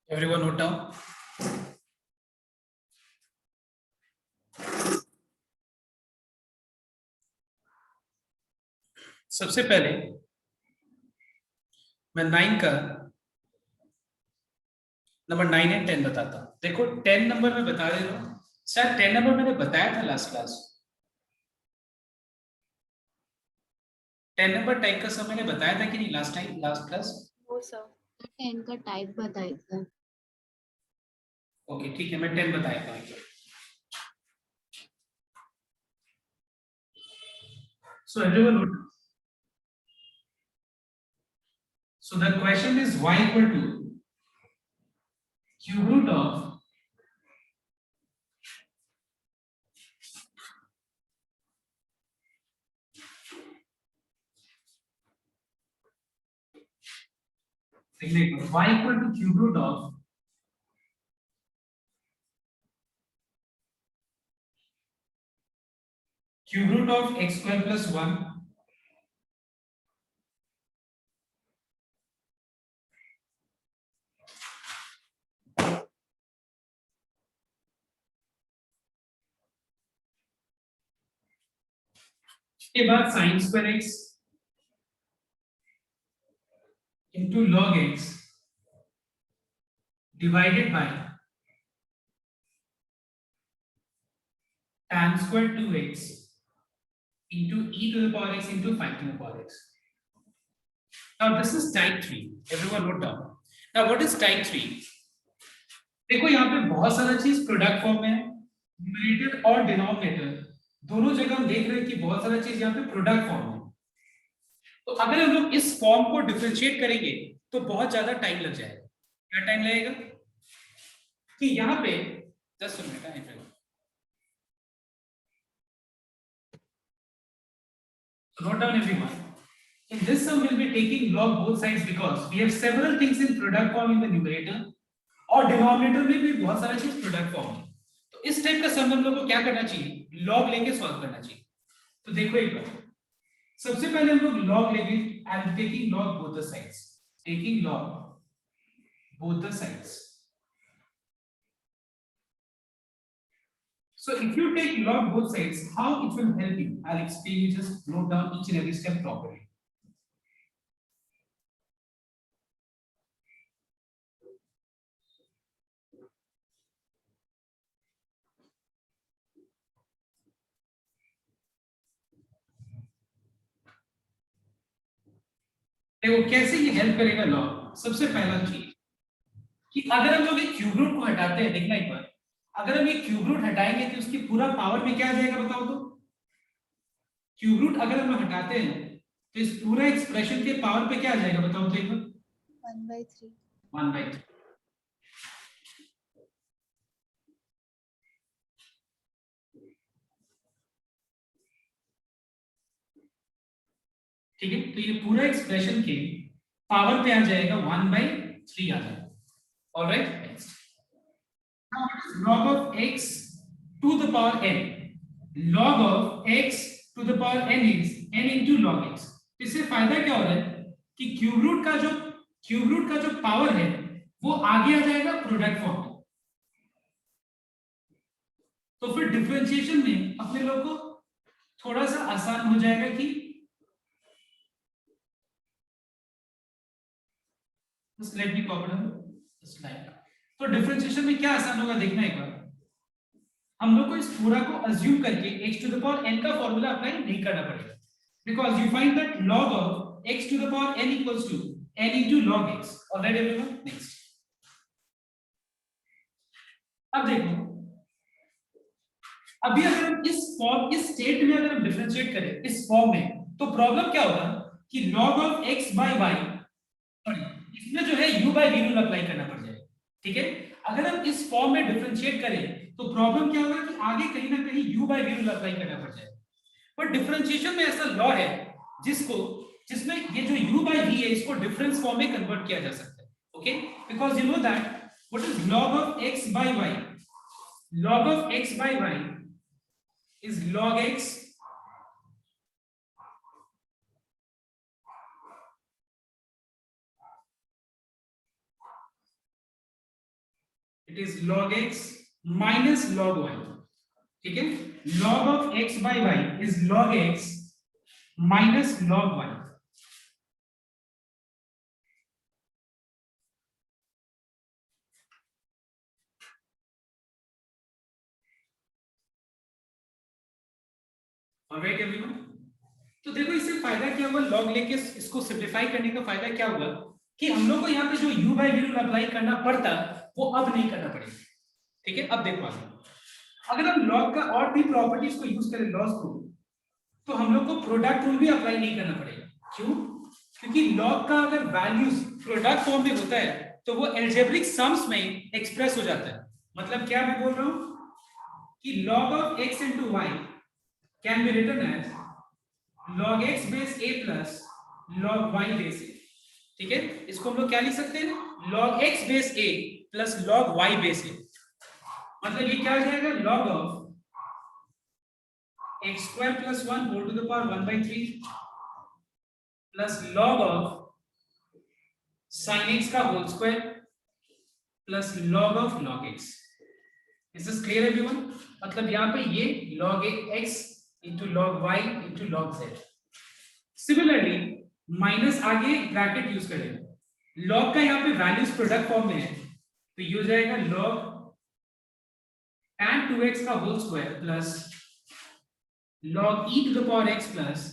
Everyone note down. सबसे पहले मैं 9 का नंबर 9 एंड 10 बताता हूँ। देखो 10 नंबर में बता दे रहा हूँ, सर 10 नंबर मैंने बताया था लास्ट क्लास। 10 नंबर टाइप का सब मैंने बताया था कि नहीं लास्ट टाइम, लास्ट क्लास? वो सर 10 का टाइप बताइए सर। ओके ठीक है, मैं 10 बताया था। So everyone note. So the question is y equal to cube root of y equal to cube root of x square plus 1 के बाद sin square x into log x divided by tan square 2x into e to the power x into 5 to the power x. Now this is type 3. Everyone note down. Now what is type 3? देखो यहाँ पे बहुत सारा चीज product form में है, numerator और denominator दोनों जगह हम देख रहे हैं कि बहुत सारा चीज यहाँ पे प्रोडक्ट फॉर्म में। तो अगर हम लोग इस फॉर्म को डिफरेंशिएट करेंगे तो बहुत ज्यादा टाइम लग जाएगा। क्या टाइम लगेगा कि यहाँ पे 10 मिनट है। Note down everyone. In this sum, we'll be taking log both sides because we have several things in product form in the numerator और डिनोमिनेटर में भी बहुत सारा चीज प्रोडक्ट फॉर्म है। तो इस टाइप का सम हम लोग को क्या करना चाहिए, लॉग लेके सॉल्व करना चाहिए। तो देखो एक बार, सबसे पहले हम लोग लॉग लेंगे। I am taking log both the sides, taking log both the sides. So if you take log both sides, how it will help you? I'll explain you. Just note down each and every step properly. देखो कैसे ये help करेगा log. सबसे पहला चीज कि अगर हम लोग एक क्यूब रूट को हटाते हैं, देखना एक बार, अगर हम ये क्यूब रूट हटाएंगे तो उसकी पूरा पावर में क्या आ जाएगा बताओ तो? क्यूब रूट अगर हम लोग हटाते हैं तो इस पूरा एक्सप्रेशन के पावर पे क्या आ जाएगा बताओ तो एक बार? 1/3। 1/3। ठीक है, तो ये पूरा एक्सप्रेशन के पावर पे आ जाएगा 1/3 आ जाएगा। Alright, next. Now what is log of x to the power n? Log of x to the power n is n into log x। इससे फायदा क्या हो रहा है कि क्यूब रूट का जो पावर है वो आगे आ जाएगा प्रोडक्ट फॉर्म में। तो फिर डिफरेंशिएशन में अपने लोग को थोड़ा सा आसान हो जाएगा कि let me copy down slide. तो डिफरेंशिएशन में क्या आसान होगा देखना एक बार। हम लोग को इस पूरा को अज्यूम करके x to the power n का फॉर्मूला अप्लाई नहीं करना पड़ेगा, because you find that log of x to the power n equals to n into log x। Alright everyone, next. अब देखो, अभी अगर हम इस स्टेट में अगर हम डिफरेंशिएट करें इस फॉर्म में तो प्रॉब्लम क्या होगा कि log of x by y, sorry इसमें जो है u by v rule apply करना पड़ जाएगा। ठीक है, अगर हम इस फॉर्म में डिफरेंशिएट करें तो प्रॉब्लम क्या होगा कि आगे कहीं ना कहीं u by v rule apply करना पड़ जाएगा। पर डिफरेंशिएशन में ऐसा लॉ है जिसमें ये जो u by v है इसको डिफरेंस फॉर्म में कन्वर्ट किया जा सकता है। Okay, because you know that what is log of x by y? log of x by y is log x it is log x minus log y, ठीक है। log of x by y is log x minus log y। Alright everyone, तो देखो इससे फायदा क्या हुआ, log लेके इसको सिंपलीफाई करने का फायदा क्या हुआ कि हम लोग को यहाँ पे जो u by v rule apply करना पड़ता वो अब नहीं करना पड़ेगा, ठीक है। अब देखो आगे, अगर हम log का और भी प्रॉपर्टीज को यूज करें लॉस को, तो हम लोग को प्रोडक्ट रूल भी अप्लाई नहीं करना पड़ेगा। क्यों? क्योंकि log का अगर वैल्यूज प्रोडक्ट फॉर्म में होता है तो वो एल्जेब्रिक सम्स में एक्सप्रेस हो जाता है। मतलब क्या मैं बोल रहा हूं कि log of x into y can be written as log x base a plus log y base a, ठीक है। इसको हम लोग क्या लिख सकते हैं, log x base a plus log y base a। मतलब ये क्या हो जाएगा, log of x square plus 1 whole to the power 1 by 3 plus log of sin x का whole square plus log of log x। Is this clear everyone? मतलब यहाँ पे ये log x into log y into log z। Similarly minus आगे bracket use करें, log का यहाँ पे वैल्यूज प्रोडक्ट फॉर्म में है तो ये हो जाएगा log tan 2x का whole square plus log e to the power x plus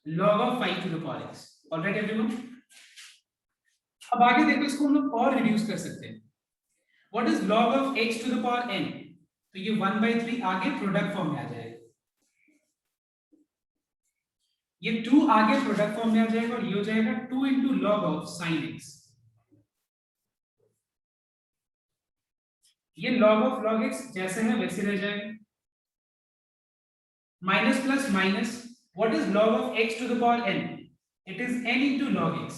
log of 5 to the power x। Alright everyone, अब आगे देखो इसको हम लोग और रिड्यूस कर सकते हैं। What is log of x to the power n, तो ये 1 by 3 आगे प्रोडक्ट फॉर्म में आ जाएगा, ये 2 आगे प्रोडक्ट फॉर्म में आ जाएगा और ये हो जाएगा 2 into log of sin x। ये log of log x जैसे है वैसे रह जाएगा। Minus plus minus, what is log of x to the power n, it is n into log x।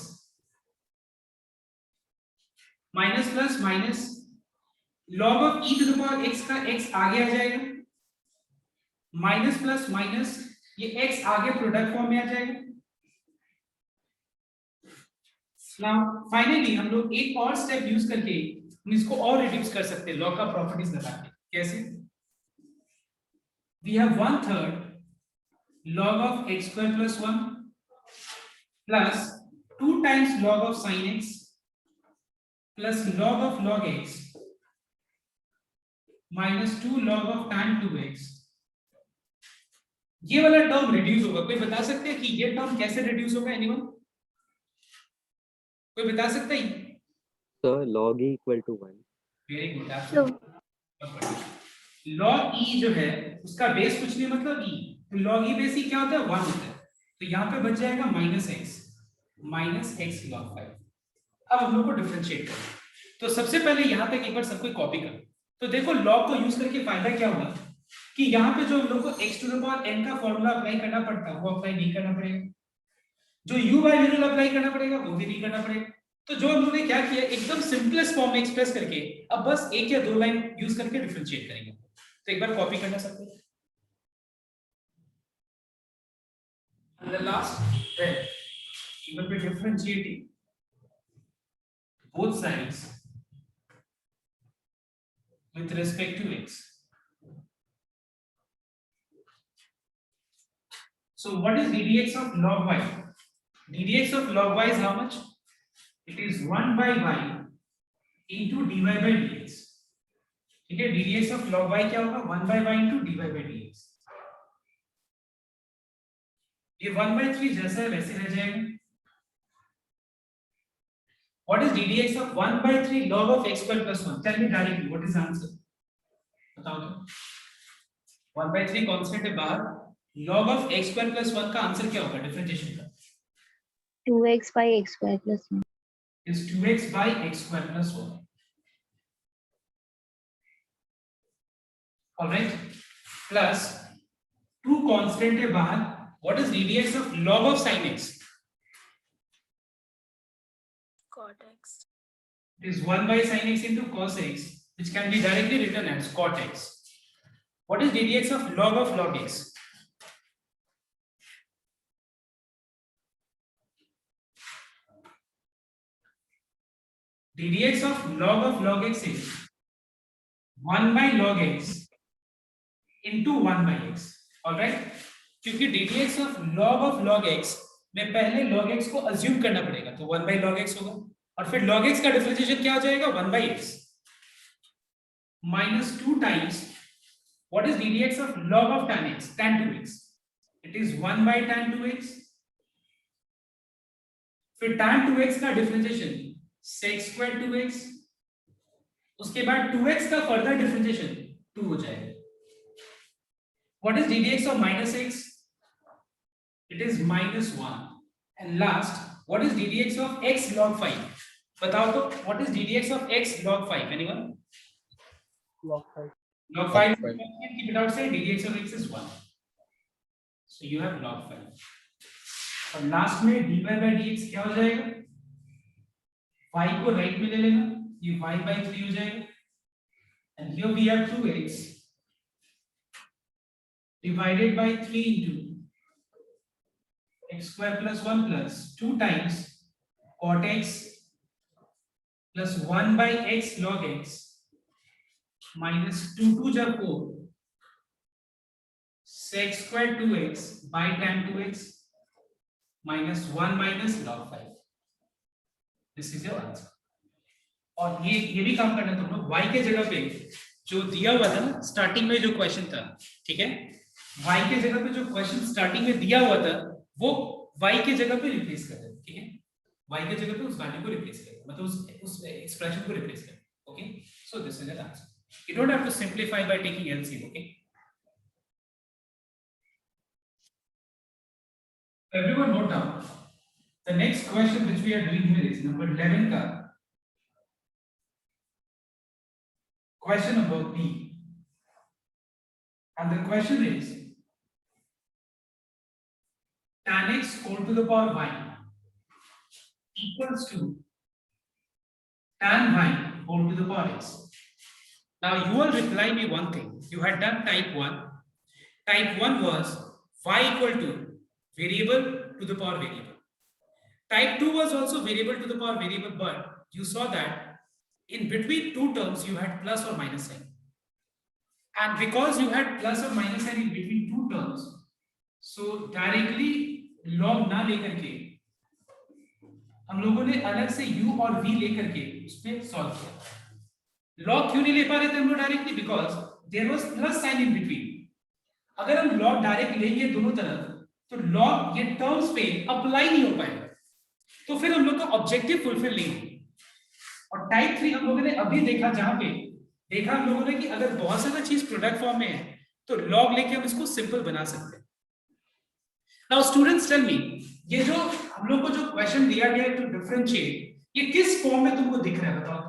Minus plus minus, log of e to the power x का x आगे आ जाएगा, minus plus minus ये x आगे product form में आ जाएगा। Now finally हम लोग एक और स्टेप यूज करके हम इसको और रिड्यूस कर सकते हैं लॉग का प्रॉपर्टीज लगा के। कैसे? We have 1/3 log of x square plus 1 plus 2 times log of sin x plus log of log x minus 2 log of tan 2x। ये वाला टर्म रिड्यूस होगा। कोई बता सकते हैं कि ये टर्म कैसे रिड्यूस होगा? एनीवन कोई बता सकता है? So log e equal to 1. Very good. log e जो है उसका बेस कुछ नहीं मतलब e, तो log e बेस ही क्या होता है 1 होता है, तो यहाँ पे बच जाएगा माइनस x log 5। अब हम लोग को डिफरेंशिएट करें, तो सबसे पहले यहाँ तक एक बार सबको कॉपी करो। तो देखो log को यूज करके फायदा क्या हुआ कि यहाँ पे जो हम लोग को x to the power n का फॉर्मूला अप्लाई करना पड़ता है वो अप्लाई नहीं करना पड़ेगा, जो u by v rule apply करना पड़ेगा वो भी नहीं करना पड़ेगा। तो जो हम लोगों ने क्या किया, एकदम सिंपलेस्ट फॉर्म में एक्सप्रेस करके अब बस एक या दो लाइन यूज करके डिफरेंशिएट करेंगे। तो एक बार कॉपी करना सबको। And the last step, we will be differentiating both sides with respect to x. So what is ddx of log y? ddx of log y is how much? It is 1 by y into dy by dx। ठीक है, ddx of log y क्या होगा? 1 by y into dy by dx। ये 1 by 3 जैसा है वैसे रह जाएगा। What is ddx of 1 by 3 log of x square plus 1? Tell me directly, what is the answer? बताओ तो। 1 by 3 कांस्टेंट है बाहर, log of x square plus 1 का आंसर क्या होगा डिफरेंशिएशन का? 2x by x square plus 1 is 2x by x square plus 1। All right, plus 2 constant है बाहर। What is ddx of log of sin x? cot x। It is 1 by sin x into cos x, which can be directly written as cot x। What is ddx of log x? ddx of log x is 1 by log x into 1 by x, alright. क्योंकि ddx of log x में पहले log x को assume करना पड़ेगा, तो 1 by log x होगा, और फिर log x का डिफरेंशिएशन क्या हो जाएगा, 1 by x minus 2 times what is ddx of log of tan x, tan 2x, it is 1 by tan 2x, फिर tan 2x का डिफरेंशिएशन sec square 2x, उसके बाद 2x का फर्दर डिफरेंशिएशन 2 हो जाएगा। What is ddx of minus x? It is minus 1. And last, what is ddx of x log 5? बताओ तो, what is ddx of x log 5? Anyone? log 5. Log 5. Keep it outside. ddx of x is 1. So you have log 5. और last में dy by dx क्या हो जाएगा? y को right में ले लेना, ये y by 3 हो जाएगा, and here we have 2x divided by 3 into x square plus 1 plus 2 times cot x plus 1 by x log x minus 2 2 जा 4 sec square 2x by tan 2x minus 1 minus log 5. This is your answer. और ये भी काम करना तुम लोग, y के जगह पे जो दिया हुआ था ना स्टार्टिंग में जो क्वेश्चन था, ठीक है, y के जगह पे जो क्वेश्चन स्टार्टिंग में दिया हुआ था वो y के जगह पे रिप्लेस कर देना, ठीक है, y के जगह पे उस वैल्यू को रिप्लेस कर, मतलब उस एक्सप्रेशन को रिप्लेस कर, okay. So this is the answer. You don't have to simplify by taking LCM, okay? Everyone note down. The next question which we are doing here is number 11 ka question about B. And the question is tan x whole to the power y equals to tan y whole to the power x. Now you will reply me one thing. You had done type 1. Type 1 was y equal to variable to the power variable. Type 2 was also variable to the power variable, but you saw that in between two terms you had plus or minus sign. And because you had plus or minus sign in between two terms, so directly log ना लेकर के हम लोगों ने अलग से u और v लेकर के उस पे सॉल्व किया। लॉग क्यों नहीं ले पा रहे थे हम लोग directly, because there was plus sign in between. अगर हम लॉग डायरेक्ट लेंगे दोनों तरफ तो लॉग ये टर्म्स पे अप्लाई नहीं हो पाएगा, तो फिर हम लोग का ऑब्जेक्टिव फुलफिल नहीं होगा। और टाइप 3 हम लोगों ने अभी देखा, जहां पे देखा हम लोगों ने कि अगर बहुत सारा चीज प्रोडक्ट फॉर्म में है तो लॉग लेके हम इसको सिंपल बना सकते हैं। नाउ स्टूडेंट्स टेल मी, ये जो हम लोग को जो क्वेश्चन दिया गया है टू डिफरेंशिएट, ये किस फॉर्म में तुमको दिख रहा है बताओ?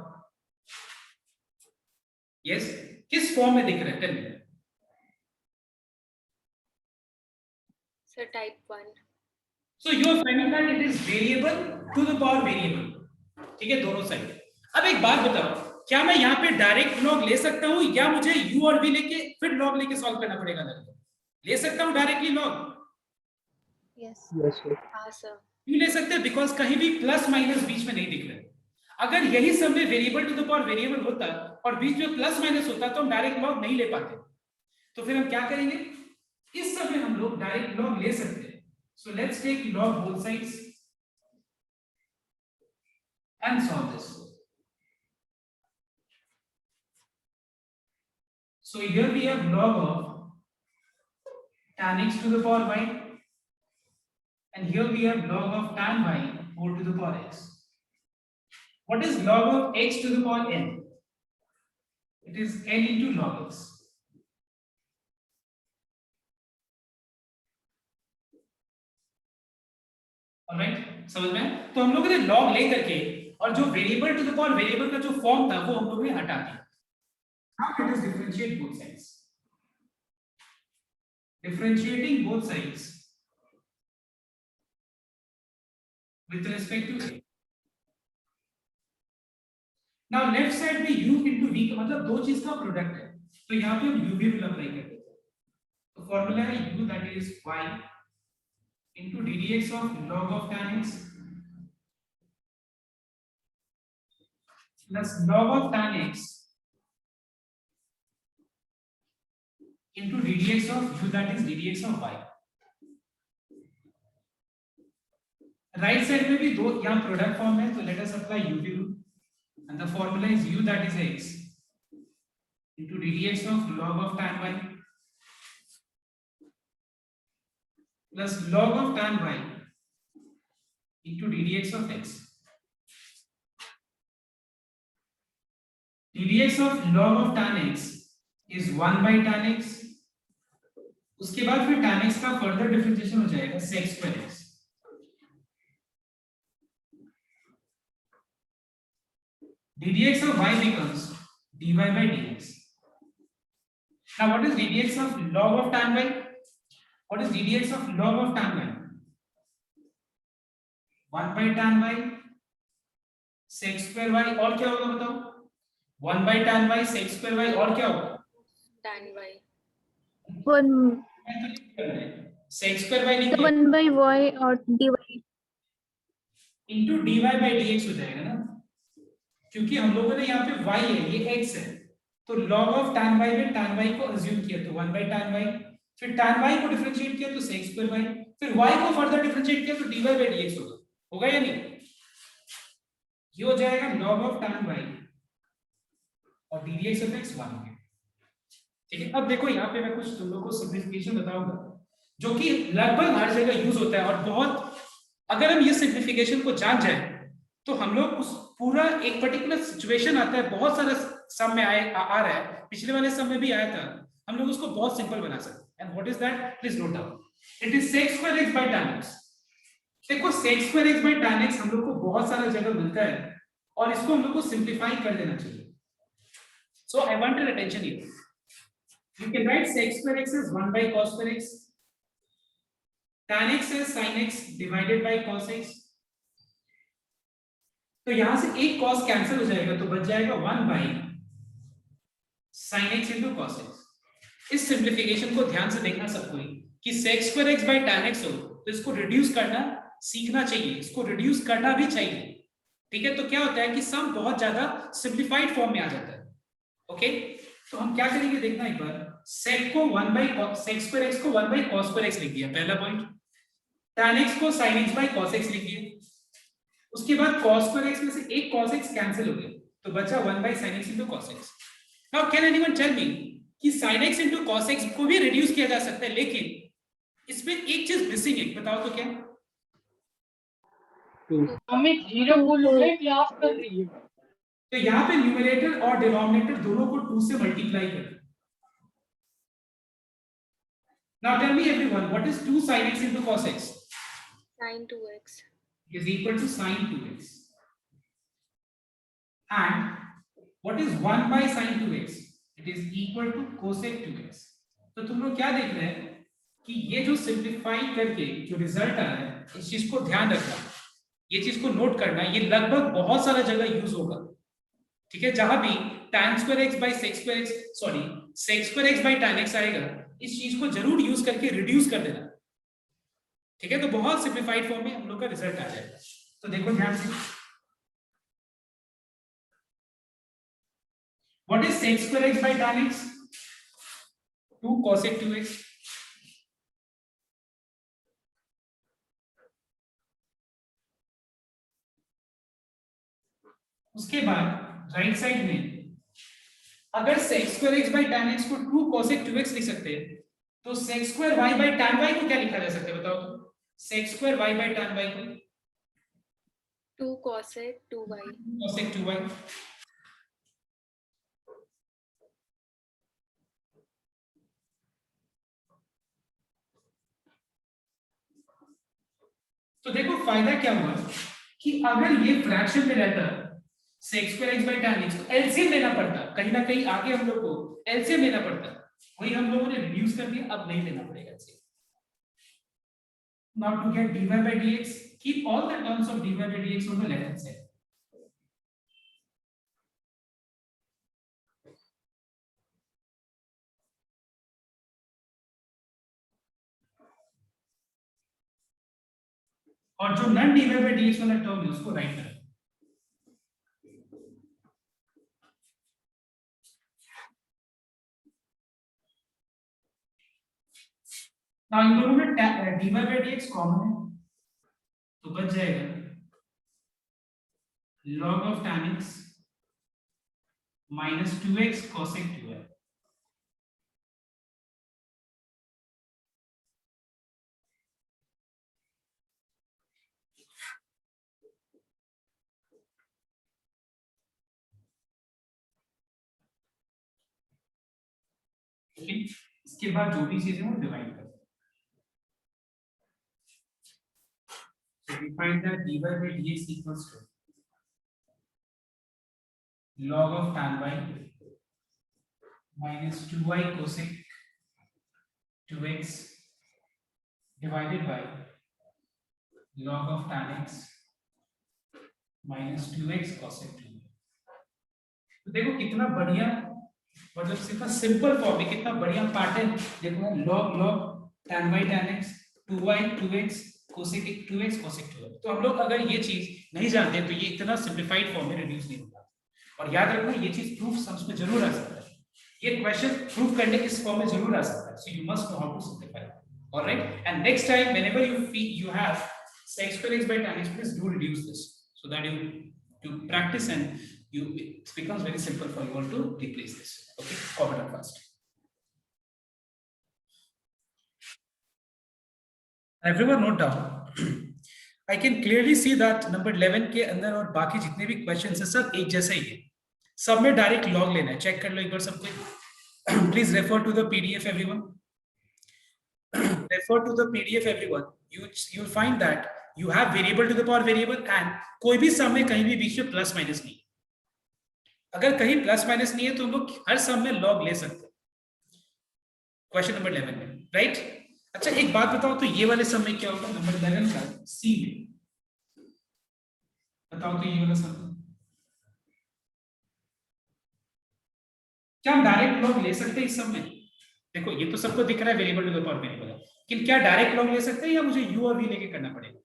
यस, किस फॉर्म में दिख रहा है? Tell me sir. Type 1। So you are finding that it is variable to the power variable, ठीक है, दोनों साइड। अब एक बात बताओ, क्या मैं यहाँ पे डायरेक्ट लॉग ले सकता हूँ या मुझे u और v लेके फिर लॉग लेके सॉल्व करना पड़ेगा? ले सकता हूँ directly log? Yes Yes, sir. हाँ सर। क्यों ले सकते हैं? बिकॉज कहीं भी प्लस माइनस बीच में नहीं दिख रहा है। अगर यही सब में variable to the power variable होता और बीच में प्लस माइनस होता तो हम डायरेक्ट लॉग नहीं ले पाते। तो फिर हम क्या करेंगे, इस सब में हम लोग डायरेक्ट लॉग ले सकते हैं। So let's take log both sides and solve this. So here we have log of tan x to the power y, and here we have log of tan y whole to the power x. What is log of x to the power n? It is n into log x. Alright, समझ में? तो हम लोगों ने log ले करके और जो variable to the power variable का जो फॉर्म था वो हम लोगों ने हटा दिया। Now let us differentiate both sides. Differentiating both sides with respect to a. Now left side में u into v का मतलब दो चीज का प्रोडक्ट है, तो यहाँ पे हम u भी अप्लाई कर देते हैं। तो फॉर्मूला है u that is y into ddx of log of tan x plus log of tan x into ddx of u, that is ddx of y. Right side में भी दो यहाँ प्रोडक्ट फॉर्म है, तो let us apply uv rule and the formula is u, that is x, into ddx of log of tan y plus log of tan y into ddx of x. ddx of log of tan x is 1 by tan x. उसके बाद फिर tan x का further differentiation हो जाएगा sec square x. ddx of y becomes dy by dx. Now what is ddx of log of tan y? What is ddx of log of tan y? 1 by tan y sec square y, और क्या होगा बताओ? 1 by tan y sec square y, और क्या होगा? Tan y. One sec square y लिख the दिया, 1 by y or dy. into dy by dx हो जाएगा ना, क्योंकि हम लोगों ने यहाँ पे y है, ये x है, तो log of tan y में tan y को अज्यूम किया तो 1 by tan y, फिर tan y को डिफरेंशिएट किया तो sec square y, फिर y को फर्दर डिफरेंशिएट किया तो dy by dx होगा या नहीं? ये हो जाएगा log of tan y और ddx of x 1 हो गया. ठीक है, अब देखो यहाँ पे मैं कुछ तुम लोगों को सिंप्लीफिकेशन बताऊंगा जो कि लगभग हर जगह यूज होता है, और बहुत, अगर हम ये सिंप्लीफिकेशन को जान जाए तो हम लोग उस पूरा एक पर्टिकुलर सिचुएशन आता है, बहुत सारा सम में आ रहा है, पिछले वाले सम में भी आया था, हम लोग उसको बहुत सिंपल बना सकते हैं. And what is that? Please note down. It is sec square x by tan x. देखो sec square x by tan x हम लोग को बहुत सारा जगह मिलता है, और इसको हम लोग को सिंप्लीफाई कर देना चाहिए. So I want your attention here. You can write sec square x as 1 by cos square x, tan x as sin x divided by cos x. तो यहां से एक cos कैंसिल हो जाएगा, तो बच जाएगा 1 by sin x into cos x. इस सिंप्लीफिकेशन को ध्यान से देखना सबको ही, कि sec square x by tan x हो तो इसको रिड्यूस करना सीखना चाहिए, इसको रिड्यूस करना भी चाहिए. ठीक है, तो क्या होता है कि सम बहुत ज्यादा सिंप्लीफाइड फॉर्म में आ जाता है. ओके, तो हम क्या करेंगे देखना एक बार. sec को 1 by sec square x को 1 by cos square x लिख दिया, पहला पॉइंट. tan x को sin x by cos x लिख दिया. उसके बाद cos square x में से एक cos x कैंसिल हो गया, तो बचा 1 by sin x into cos x. Now can anyone tell me कि sin x into cos x को भी रिड्यूस किया जा सकता है, लेकिन इसमें एक चीज मिसिंग है, बताओ तो क्या? हमें जीरो बोलोगे क्लास कर रही है. तो यहाँ पे न्यूमरेटर और डिनोमिनेटर दोनों को 2 से मल्टीप्लाई कर. Now tell me everyone, what is 2 sin x into cos x? Sin 2x. Is equal to sin 2x. And what is 1 by sin 2x? It is equal to cosec 2x. तो तुम लोग क्या देख रहे हैं कि ये जो सिंप्लीफाई करके जो रिजल्ट आ रहा है, इस चीज को ध्यान रखना, ये चीज को नोट करना, ये लगभग बहुत सारा जगह यूज होगा. ठीक है, जहां भी tan square x by sec square x, sorry sec square x by tan x आएगा, इस चीज को जरूर यूज करके रिड्यूस कर देना. ठीक है, तो बहुत सिंप्लीफाइड फॉर्म में हम लोग का रिजल्ट आ जाएगा. तो देखो ध्यान से, what is sec square x by tan x? 2 cosec 2x. उसके बाद राइट साइड में अगर sec square x by tan x को 2 cosec 2x लिख सकते हैं, तो sec square y by tan y को क्या लिखा जा सकता है बताओ तो? sec square y by tan y को 2 cosec 2y. cosec 2y. तो देखो फायदा क्या हुआ कि अगर ये फ्रैक्शन में रहता sec square x by tan x, तो एलसीएम लेना पड़ता, कहीं ना कहीं आगे हम लोग को एलसीएम लेना पड़ता, वही हम लोगों ने रिड्यूस कर दिया, अब नहीं लेना पड़ेगा LCM. Now to get dy by dx, keep all the terms of dy by dx on the left hand side. और जो नॉन dy by dx वाला टर्म है उसको राइट करें. ना इन दोनों में dy by dx कॉमन है तो बच जाएगा log of tan x minus 2x cosec 2y। इसके बाद जो भी चीजें वो डिवाइड कर so we find that dy by dx equals to log of tan y minus 2y cosec 2x divided by log of tan x minus 2x cosec 2y। तो देखो कितना बढ़िया, मतलब सिर्फ सिंपल फॉर्म में कितना बढ़िया पार्ट है। देखो log log tan y tan x 2y 2x cosec 2x cosec 2y। तो हम लोग अगर ये चीज नहीं जानते तो ये इतना सिंपलीफाइड फॉर्म में रिड्यूस नहीं होगा। और याद रखना ये चीज प्रूफ सम्स में जरूर आ सकता है, ये क्वेश्चन प्रूफ करने के इस फॉर्म में जरूर आ सकता है। So you must know how to simplify, alright. And next time whenever you feel you have sec square x by tan x, please do reduce this so that you practice and it becomes very simple for you all to replace this. Okay, copy it first. Everyone note down. I can clearly see that number 11 के अंदर और बाकी जितने भी questions हैं सब एक जैसे ही है, सब में डायरेक्ट लॉग लेना है। चेक कर लो एक बार सबको। Please refer to the PDF everyone, refer to the PDF everyone. you will find that you have variable to the power variable and कोई भी सम में कहीं भी बीच में प्लस माइनस नहीं। अगर कहीं प्लस माइनस नहीं है तो हम लोग हर सम में लॉग ले सकते हैं क्वेश्चन नंबर 11 में, राइट। अच्छा एक बात बताओ, तो ये वाले सम में क्या होगा नंबर 11 का सी में, बताओ तो ये वाला सम क्या हम डायरेक्ट लॉग ले सकते हैं इस सम में? देखो ये तो सबको दिख रहा है variable to the power variable है, लेकिन क्या डायरेक्ट लॉग ले सकते हैं या मुझे u और v लेके करना पड़ेगा?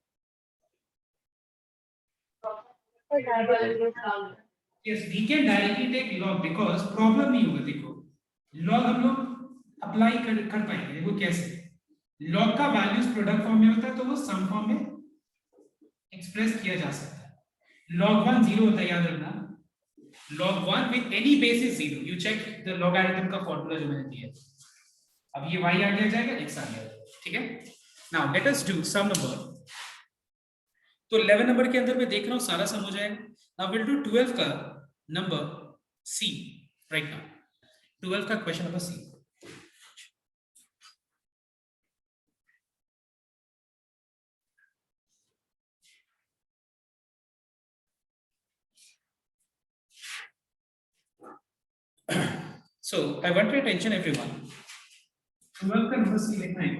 Yes, we can directly take log because problem नहीं होगा। देखो log हम लोग अप्लाई कर पाएंगे। देखो कैसे, log का वैल्यूज प्रोडक्ट फॉर्म में होता है तो वो सम फॉर्म में एक्सप्रेस किया जा सकता है। log 1 0 होता है, याद रखना। log 1 with any base is 0। you check the logarithm का फॉर्मूला जो मैंने दिया है। अब ये y आ गया जाएगा, x आ गया, ठीक है। Now let us do some number. तो 11 नंबर के अंदर मैं देख रहा हूँ सारा सम हो जाएगा। नाउ विल डू 12 का नंबर सी राइट नाउ। 12 का question number C. So I want your attention everyone. 12 का नंबर सी लिखना है।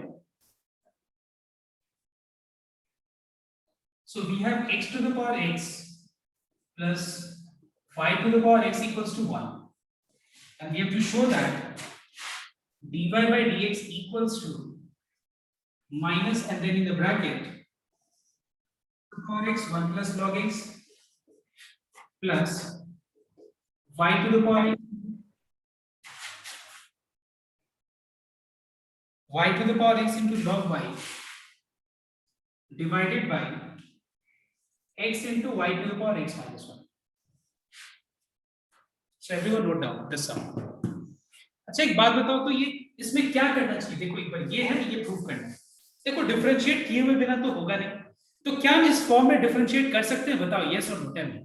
So we have x to the power x plus y to the power x equals to 1, and we have to show that dy by dx equals to minus and then in the bracket to the power x 1 plus log x plus y to the power x y to the power x into log y divided by x into y to the power x minus 1. So everyone note down this sum. अच्छा एक बात बताओ, तो ये इसमें क्या करना चाहिए? देखो एक बार ये है, ये प्रूफ करना है। देखो डिफरेंशिएट किए हुए बिना तो होगा नहीं, तो क्या हम इस फॉर्म में डिफरेंशिएट कर सकते हैं? बताओ यस और नो, टेल मी।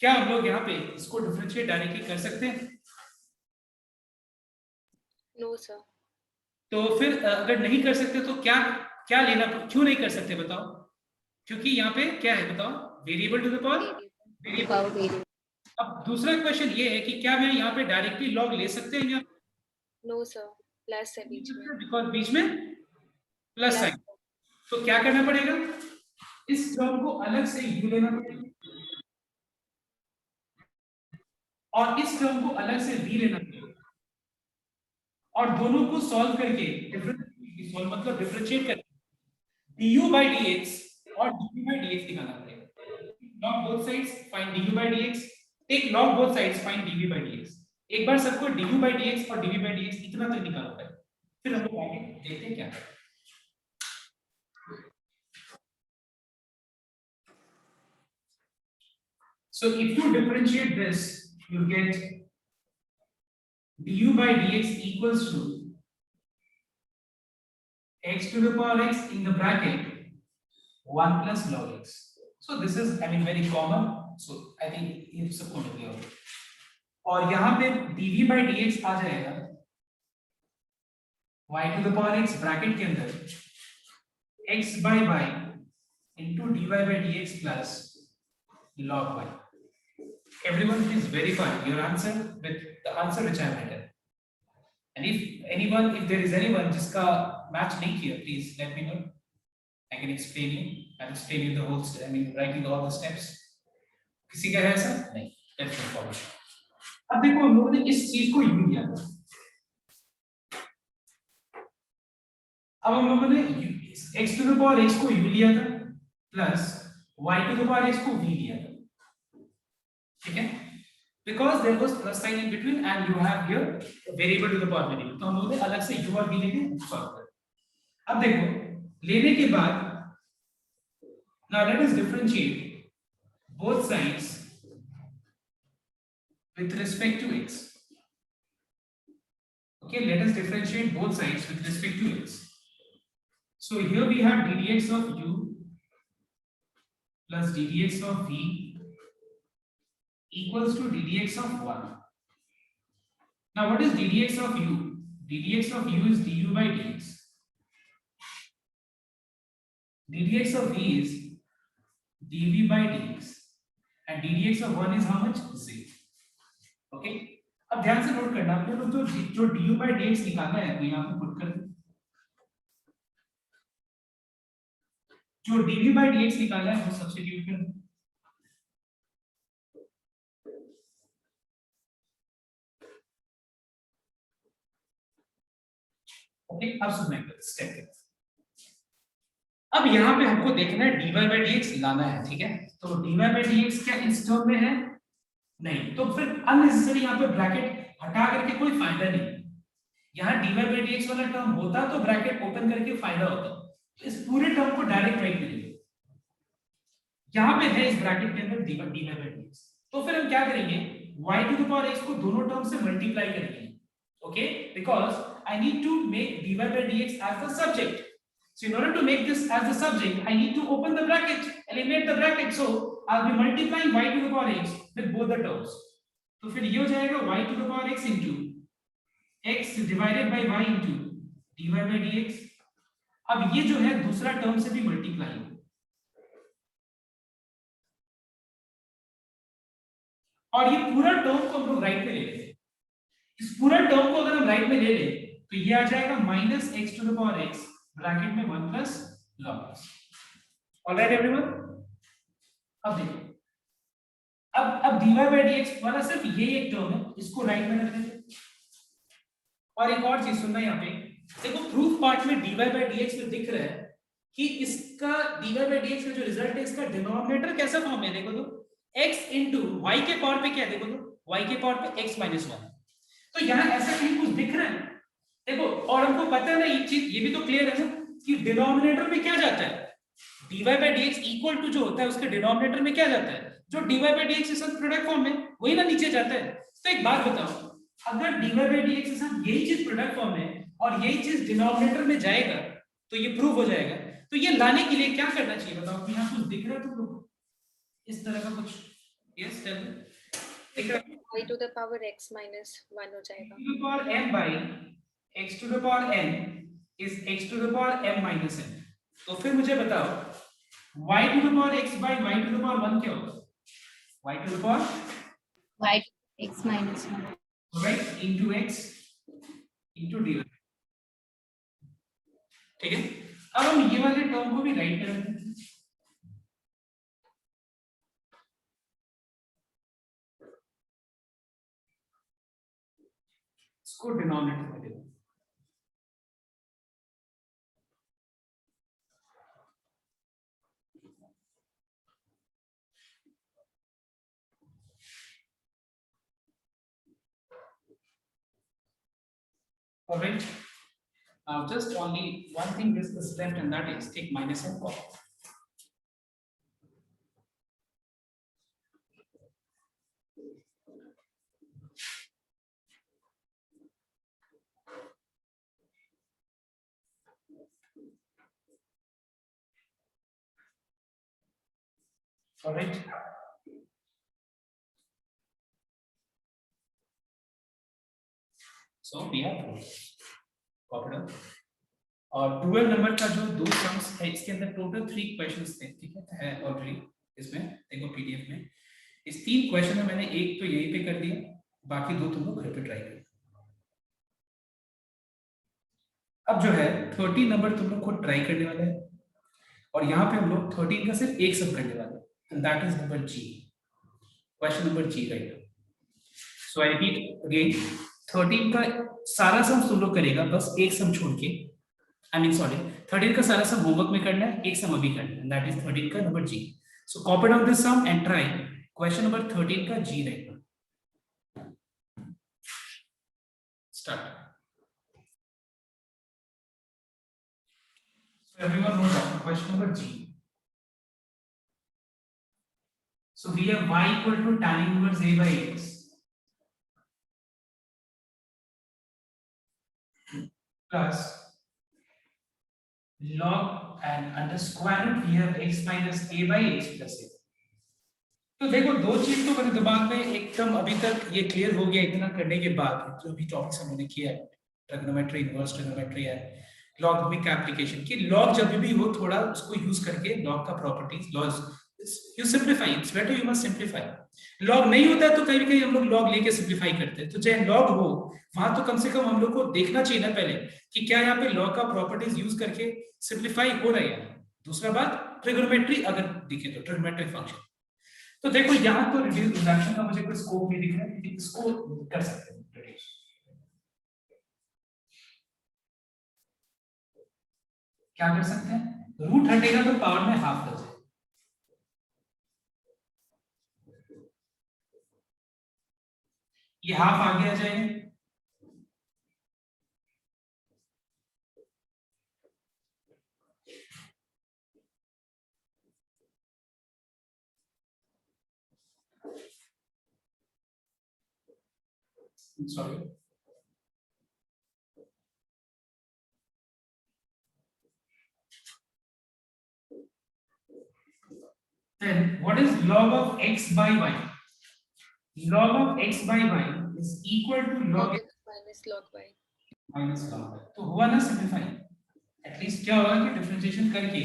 क्या हम लोग यहाँ पे इसको डिफरेंशिएट डायरेक्टली कर सकते हैं? No sir. तो फिर अगर नहीं कर सकते तो क्या क्या लेना, क्यों नहीं कर सकते बताओ? क्योंकि यहाँ पे क्या है बताओ, variable to the power variable. अब दूसरा क्वेश्चन ये है कि क्या मैं यहाँ पे डायरेक्टली लॉग ले सकते हैं? नो सर, प्लस है बीच में, बिकॉज बीच में प्लस साइन। तो क्या करना पड़ेगा, इस टर्म को अलग से u लेना पड़ेगा और इस टर्म को अलग से v लेना पड़ेगा, और दोनों को सॉल्व करके सॉल्व मतलब डिफरेंशिएट करके du by dx और dv by dx निकालना पड़ेगा। log both sides, find du by dx, take log both sides, find dv by dx। एक बार सबको du by dx और dv by dx इतना तक निकालना है, फिर हम लोग आगे देखते हैं क्या है। So if you differentiate this, you get du by dx equals to x to the power x in the bracket 1 plus log x. So this is, I mean, very common. So I think ये सबको मिल गया होगा। और यहाँ पे dv by dx आ जाएगा y to the power x bracket के अंदर x by y into dy by dx plus log y. Everyone please verify your answer with the answer which I have written. And if there is anyone जिसका match नहीं किया, please let me know. I can explain you. I'll explain you the whole. I mean, writing all the steps. किसी का है ऐसा? नहीं. Let's move forward. अब देखो हम लोगों ने इस चीज को u लिया था। अब हम लोगों ने x to the power x को u लिया था plus y to the power x को v लिया था। ठीक है? Because there was plus sign in between and you have here variable to the power variable. तो हम लोगों ने अलग से u और v लेके सॉल्व किया। अब देखो लेने के बाद now let us differentiate both sides with respect to x. Okay, let us differentiate both sides with respect to x. So here we have ddx of u plus ddx of v equals to ddx of 1. Now what is ddx of u? ddx of u is du by dx. ddx of v is dv by dx. And ddx of 1 is how much? 0. Okay? अब ध्यान से note करना, आपने लोग जो du by dx निकाला है तो यहाँ पे पुट कर दो। जो dv by dx निकाला है वो सब्स्टिट्यूट कर दो। ओके, अब सुनना है स्टेप। अब यहाँ पे हमको देखना है dy by dx लाना है, ठीक है? तो dy by dx क्या इस टर्म में है? नहीं, तो फिर अननेसेसरी यहाँ पे ब्रैकेट हटा करके कोई फायदा नहीं। यहाँ dy by dx वाला टर्म होता तो ब्रैकेट ओपन करके फायदा होता। तो इस पूरे टर्म को डायरेक्ट राइट में ले लो। यहाँ पे है इस ब्रैकेट के अंदर dy by dx। तो फिर हम क्या करेंगे? y to the power x को दोनों टर्म से मल्टीप्लाई करेंगे। Okay, because I need to make dy by dx as the subject. So in order to make this as the subject, I need to open the bracket, eliminate the bracket. So I'll be multiplying y to the power x with both the terms. तो फिर ये हो जाएगा y to the power x into x divided by y into dy by dx. अब ये जो है दूसरा टर्म से भी मल्टीप्लाई हो, और ये पूरा टर्म को हम लोग राइट में ले लेते हैं। इस पूरा टर्म को अगर हम राइट में ले ले तो ये आ जाएगा minus x to the power x bracket में 1 plus log x. Alright everyone, अब देखो, अब dy by dx वाला सिर्फ ये एक टर्म है, इसको राइट में रख देते। और एक और चीज सुनना यहाँ पे, देखो प्रूफ पार्ट में dy by dx में दिख रहा है कि इसका dy by dx का जो रिजल्ट है इसका डिनोमिनेटर कैसा फॉर्म है, देखो तो x into y के पावर पे क्या है, देखो तो y के पावर पे x minus 1। तो यहाँ ऐसा कहीं कुछ दिख रहा है, देखो, और हमको पता है ना ये चीज, ये भी तो क्लियर है ना कि डिनोमिनेटर में क्या जाता है, dy by dx equal to जो होता है उसके डिनोमिनेटर में क्या जाता है, जो dy by dx के साथ प्रोडक्ट फॉर्म में वही ना नीचे जाता है। तो एक बात बताओ, अगर dy by dx के साथ यही चीज प्रोडक्ट फॉर्म में और यही चीज डिनोमिनेटर में जाएगा तो ये प्रूव हो जाएगा। तो ये लाने के लिए क्या करना चाहिए बताओ? यहाँ कुछ दिख रहा है तुम लोग इस तरह का कुछ? Yes, tell me. y to the power x minus 1 हो जाएगा। to the power m by x to the power n is x to the power m minus n। तो फिर मुझे बताओ y to the power x by y to the power 1 क्या होगा? y to the power y x minus 1, right into x into dy। ठीक है, अब हम ये वाले टर्म को भी राइट में रखते हैं। इसको डिनोमिनेटर में दे दो। All right. Now just only one thing is left, and that is take minus and cop. All right. So we have copied up. और डुअल नंबर का जो दो सम्स है इसके अंदर टोटल 3 क्वेश्चंस थे, ठीक है ऑलरेडी इसमें देखो पीडीएफ में। इस 3 क्वेश्चन में मैंने एक तो यहीं पे कर दिया, बाकी 2 तुम लोग घर पे ट्राई करो। अब जो है 13 नंबर तुम लोग खुद ट्राई करने वाले हैं, और यहाँ पे हम लोग 13 का सिर्फ एक सम करने वाले हैं, and that is number G, question number G right. So I repeat again, 13 का सारा सम तुम लोग करेगा, बस एक सम छोड़ के, आई मीन सॉरी 13 का सारा सम होमवर्क में करना है, एक सम अभी करना है, दैट इज 13 का नंबर जी। So copy down this sum and try question number 13 का जी right now. Start. So everyone knows that question number G. So we have y equal to tan inverse a by x plus log and under square root we have x minus a by x plus a. तो देखो दो चीज तो मेरे दिमाग में एकदम अभी तक ये क्लियर हो गया इतना करने के बाद, जो भी टॉपिक्स हमने किया है, ट्रिग्नोमेट्री, इनवर्स ट्रिग्नोमेट्री है, लॉगरिथमिक एप्लीकेशन की, लॉग जब भी हो थोड़ा उसको यूज करके लॉग का properties, laws you simplify, it's better you must simplify. Log नहीं होता है तो कहीं कहीं हम लोग लॉग लेके सिंपलीफाई करते हैं, तो चाहे लॉग हो वहां तो कम से कम हम लोग को देखना चाहिए ना पहले कि क्या यहाँ पे लॉग का प्रॉपर्टीज यूज करके सिंपलीफाई हो रहा है। दूसरा बात ट्रिग्नोमेट्री अगर दिखे तो ट्रिग्नोमेट्रिक फंक्शन, तो देखो यहाँ तो रिडक्शन का मुझे कोई स्कोप नहीं दिख रहा है, इसको कर सकते हैं रिड्यूस। क्या कर सकते हैं, रूट हटेगा तो पावर में हाफ लग जाएगा, ये हाफ आगे आ जाएगा, sorry then what is log of x by y? Log of x by y is equal to log log x x minus log y. minus log y। तो हुआ ना सिंपलीफाई, एटलीस्ट क्या होगा कि डिफरेंशिएशन करके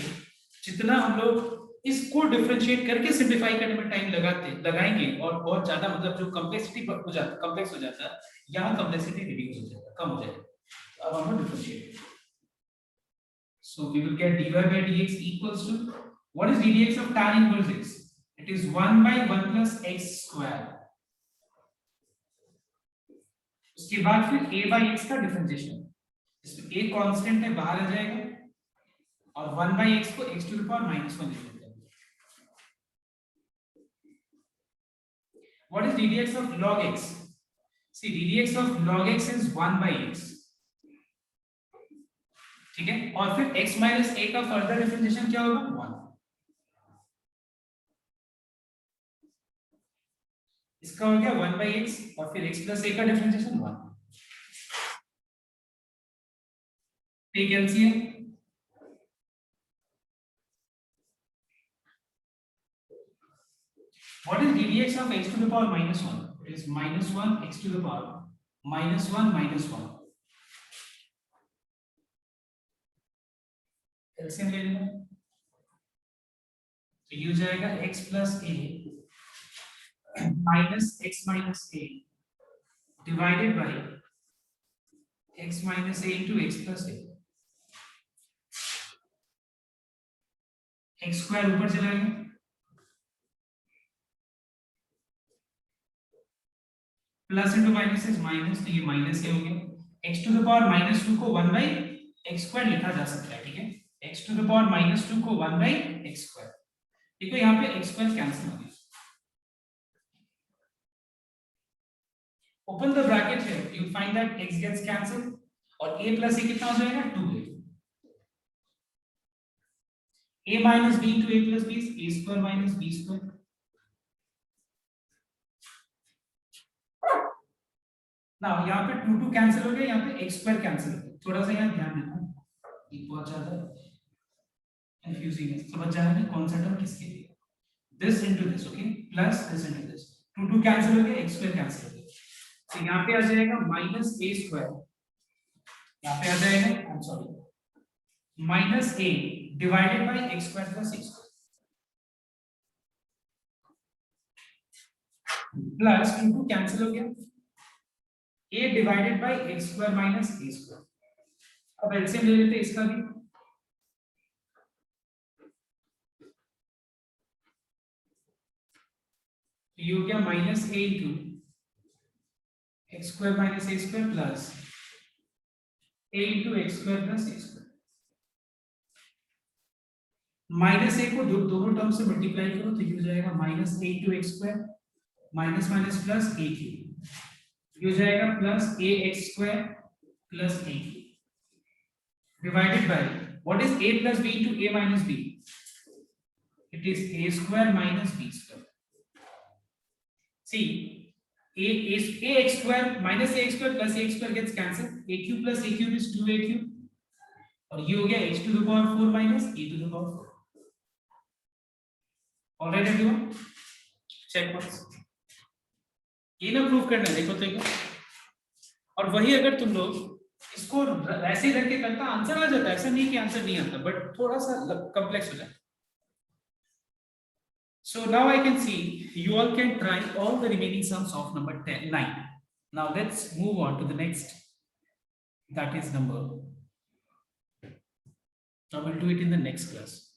जितना हम लोग इसको डिफरेंशिएट करके सिंपलीफाई करने में टाइम लगाएंगे और बहुत ज्यादा मतलब जो कॉम्प्लेक्सिटी हो जाता कॉम्प्लेक्स हो जाता है, यहाँ कॉम्प्लेक्सिटी रिड्यूस हो जाएगा, कम हो जाएगा। अब हम differentiate, so we will get dy by dx equals to, what is ddx of tan inverse x? It is 1 by 1 plus x square। उसके बाद फिर a by x का डिफरेंशिएशन, इसमें a कांस्टेंट है बाहर आ जाएगा, और 1 by x को x to the power minus 1 लिख देते हैं। What is ddx of log x? See ddx of log x is 1 by x, ठीक है, और फिर x minus a का फर्दर डिफरेंशिएशन क्या होगा 1, इसका हो गया 1 by x और फिर x plus a का differentiation 1। Take LCM, what is ddx of x to the power minus 1? It is minus 1 x to the power minus 1 minus 1। LCM ले लेना, तो ये हो जाएगा x plus a minus x minus a divided by x minus a into x plus a। x square ऊपर चला गया, plus into minus is minus, तो ये माइनस ए हो गया। x to the power minus 2 को 1 by x स्क्वायर लिखा जा सकता है, ठीक है, x to the power minus 2 को 1 by x स्क्वायर। देखो यहाँ पे x स्क्वायर कैंसिल हो गया, open the bracket here, you find that x gets cancelled और a प्लस a कितना हो जाएगा 2a, a minus b into a plus b a square minus b square. ना यहाँ पे 2 कैंसिल हो गया, यहाँ पे x स्क्वायर कैंसिल हो गया। थोड़ा सा यहाँ ध्यान रखना, ये बहुत ज्यादा कंफ्यूजिंग है, समझ जाना नहीं कौन सा टर्म किसके लिए। This into this, okay, plus this into this, 2 cancel हो गया, x स्क्वायर कैंसिल हो गया, तो यहाँ पे आ जाएगा माइनस a स्क्वायर, यहाँ पे आ जाएगा, I am sorry, minus a divided by x square plus x square, plus 2 cancel हो गया, a divided by x square minus a square. अब एलसीएम ले लेते हैं इसका भी, ये हो गया minus a into x square minus A square plus a into x square plus A square. Minus a को दोनों टर्म से मल्टीप्लाई करो तो ये हो जाएगा minus a into x square minus minus plus a cube, ये हो जाएगा plus a x square plus a cube divided by what is a plus b into a minus b, it is a square minus b square. See, a x square minus a x square plus a x square gets cancelled. A cube plus a cube is 2a cube. और ये हो गया h to the power 4 minus a to the power 4. All right everyone? Check box. ये ना proof करना है, देखो तो एक, और वही अगर तुम लोग इसको ऐसे ही रख के करता आंसर आ जाता है, ऐसा नहीं कि आंसर नहीं आता, बट थोड़ा सा कॉम्प्लेक्स हो जाता है। So now I can see you all can try all the remaining sums of number 9. Now let's move on to the next, that is number. Now we'll do it in the next class.